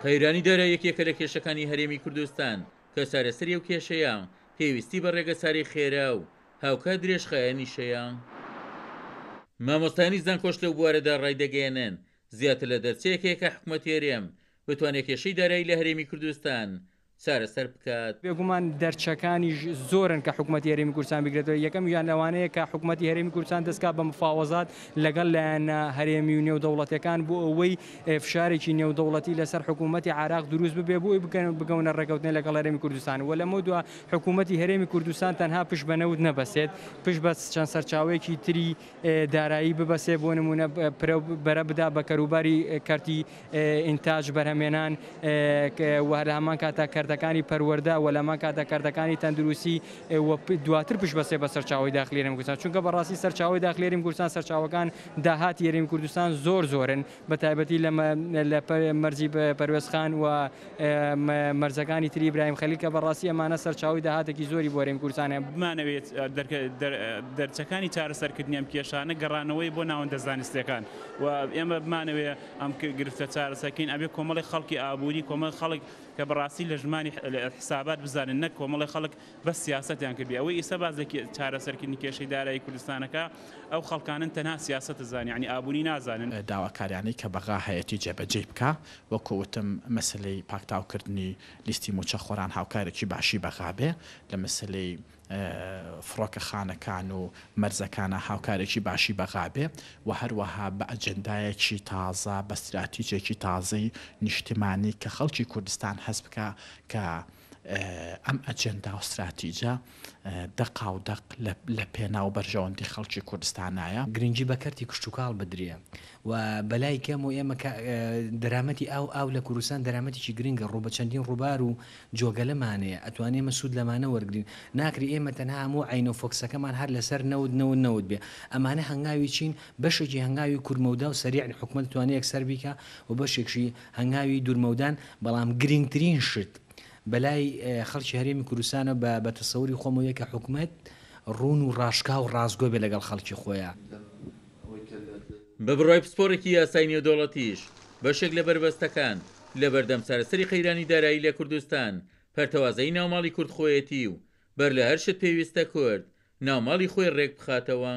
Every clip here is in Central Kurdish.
قەیرانی دەرە یەکێکە لە کێشەکانی هەرێمی کوردستان کە چارەسەری ئەو کێشەیە پێویستی بە ڕێگەساری خێرا و هاوکات درێژخایە نیشەیە. مامۆستانی زانکۆش لەو بوارەدا ڕایدەگەێنن زیاتر لە دەرچەیەکێکە حکوومەتی هەرێم بتوانێت کێشەی دارایی لە هەرێمی کوردستان چارەسەر بکات. بێگومان دەرچەکانی زۆرن کە حکوومەتی هەرێمی کوردستان بگرێتەوە. یەکەم یان لەوانەیە کە حکوومەتی هەرێمی کوردستان دەستکات بە مفاوەزات لەگەڵ لایەنە هەرێمی و نێودەوڵەتەکان بۆ ئەوەی فشارێکی نێودەوڵەتی لەسەر حکوومەتی عراق دروست ببێ بۆی بگەونە ڕێکەوتنێ لەگەڵ هەرێمی کوردستان. و لەمە دووە حکوومەتی هەرێمی کوردستان تەنها پشت بە نەوت نەبەسێت، پشت بە چەند سەرچاوەیەکی تری دارایی ببەسێ، بۆ نمونە بەرە بدا بە کەروباری کارتی ئینتاج بەرهەمێنان و هەر هەمان کاتە کەرتەکانی پەروەردە و لەمان کاتە کەرتەکانی تەندروستی دواتر پشت بەسێ بە سەرچاوی داخلی هەرێمی کوردستان، چونکە بەڕاستی سەرچاوی داخلی هەرێمی کوردستان سەرچاوەکان داهاتی هەرێمی کوردستان زۆرن، بە تایبەتی لە مەرجی پەروێزخان و مەرجەکانی تری ئیبراهیم خەلیل کە بەڕاستی ئەمانە سەرچاوی داهاتێکی زۆری بۆ هەرێمی کوردستانە. بمانەوێت دەرچەکانی چارەسەرکردنی ئەم کێشانە گەڕانەوەی بۆ ناوەندە زانستیەکان و ئێمە بمانەوێت ئەم گرفتە چارەسەرکردن ئەبێ کۆمەڵی خەڵکی ئابووری، کۆمەڵ خەڵک کە بەڕاستی لە ژمانی حسابات بزانن، نەک کۆمەڵی خەڵک بە سیاسەتیان کردی. ئەوەی ئێستا باز لە چارەسەرکردنی کێشەی دارایی کوردستانەکە ئەو خەڵکانن تەنها سیاسەت زانانی، یعنی ئابووری نازانن. داواکاریانەی کە بەغا هەیەی جێبەجێ بکە، وەکوتم مەسلەی پاکتاوکردنی لیستی موچەخۆران هاوکارێکی باشی بەغابێ، لە مەسلەی فڕۆکەخانەکان و مەرزەکانە هاوکارێکی باشی بەغابێ و هەروەها بە ئەجەندایەکی تازە بە استراتیجێکی تازەی نیشتیمانی کە خەڵکی کوردستان هەست بکە کە ئەم ئەجەندا و استراتیجە دەقا و دەق لە پێناو بەرژەوەندی خەڵکی کوردستانایە. گرنگی بە کەرتی کشتتوکاڵ بدرێ و بەلای کەم و ئێمە دەرامەتی ئاو لە کوردستان دەرامەتێکی گرنگە ڕوو بە چەندین ڕووبار و جۆگە لەمانەیە ئەتوانێ ئێمە سوود لەمانە وەرگین ناکری ئێمە تەنها هەموو عین و فۆکسەکەمان هەر لەسەر نەوت بێ. ئەمانە هەنگاوی چین بەشێکی هەنگاوی کورمەودا و سەریع حکومەت توانێت یەکسەر بیکە و بەشێکشی هەنگاوی دوورمەودان، بەڵام گرنگترین شت بەلای خەڵکی هەرێمی کوردستانە بە تەسەوری خۆمەوە کە حکومەت ڕوون و ڕاشکا و ڕازگۆ بێ لەگەڵ خەڵکی خۆیان. بە بڕای پسپۆڕێکی یاسای نێودەوڵەتیش بەشێک لە بربەستەکان لە بەردەم چارەسەری قەیرانی دارایی لە کوردستان پەرتەوازەی ناوماڵی کوردخۆیەتی و بەر لە هەر شت پێویستە کورد ناوماڵی خۆی ڕێک بخاتەوە.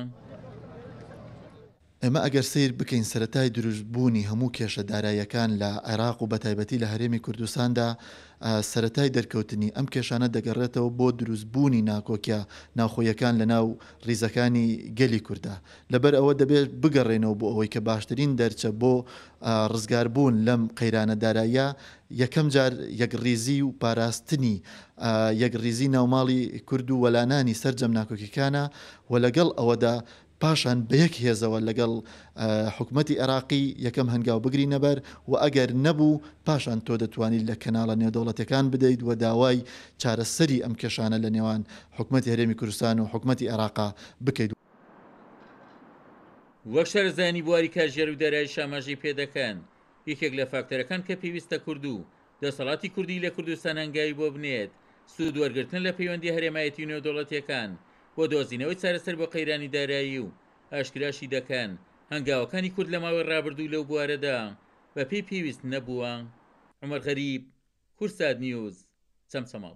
ئێمە ئەگەر سیر بکەین سەرەتای دروستبوونی هەموو کێشە داراییەکان لە عێراق و بەتایبەتی لە هەرێمی کوردستاندا، سەرەتای دەرکەوتنی ئەم کێشانە دەگەڕێتەوە بۆ دروستبوونی ناکۆکیە ناوخۆیەکان لە ناو ڕیزەکانی گەلی کووردا. لەبەر ئەوە دەبێت بگەڕێنەوە بۆ ئەوەی کە باشترین دەرچە بۆ ڕزگاربوون لەم قەیرانە داراییە یەکەم جار یەکڕیزی و پاراستنی یەکڕیزی ناوماڵی کورد و وەلانانی سەرجەم ناکۆکیەکانە و لەگەڵ ئەوەدا پاشان بە یەک هێزەوە لەگەڵ حکوومەتی عێراقی یەکەم هەنگاو بگری نەبەر و ئەگەر نەبوو پاشان تۆ دەتوانیت لە کەناڵە نێودەوڵەتەکان بدەیت و داوای چارەسەری ئەم کێشانە لە نێوان حکوومەتی هەرێمی کوردستان و حکوومەتی عێراقا بکەیت. وەک شارەزانی بواری کاژێر و دارایی شاماژەی پێدەکەن، یەکێک لە فاکتەرەکان کە پێویستە کورد و دەسەڵاتی کوردی لە کوردستان هەنگاوی بۆ بنێت سوود وەرگرتن لە پەیوەندی هەرێمایەتی نێودەوڵەتیەکان بۆ دۆزینەوەی چارەسەر بۆ قەیرانی دارایی و ئاشکراشی دەکەن هەنگاوەکانی کورد لە ماوەی ڕابردوو لەو بوارەدا بە پێی پێویست نەبووە. عومەر غەریب، کورسات نیوز، چەمچەماڵ.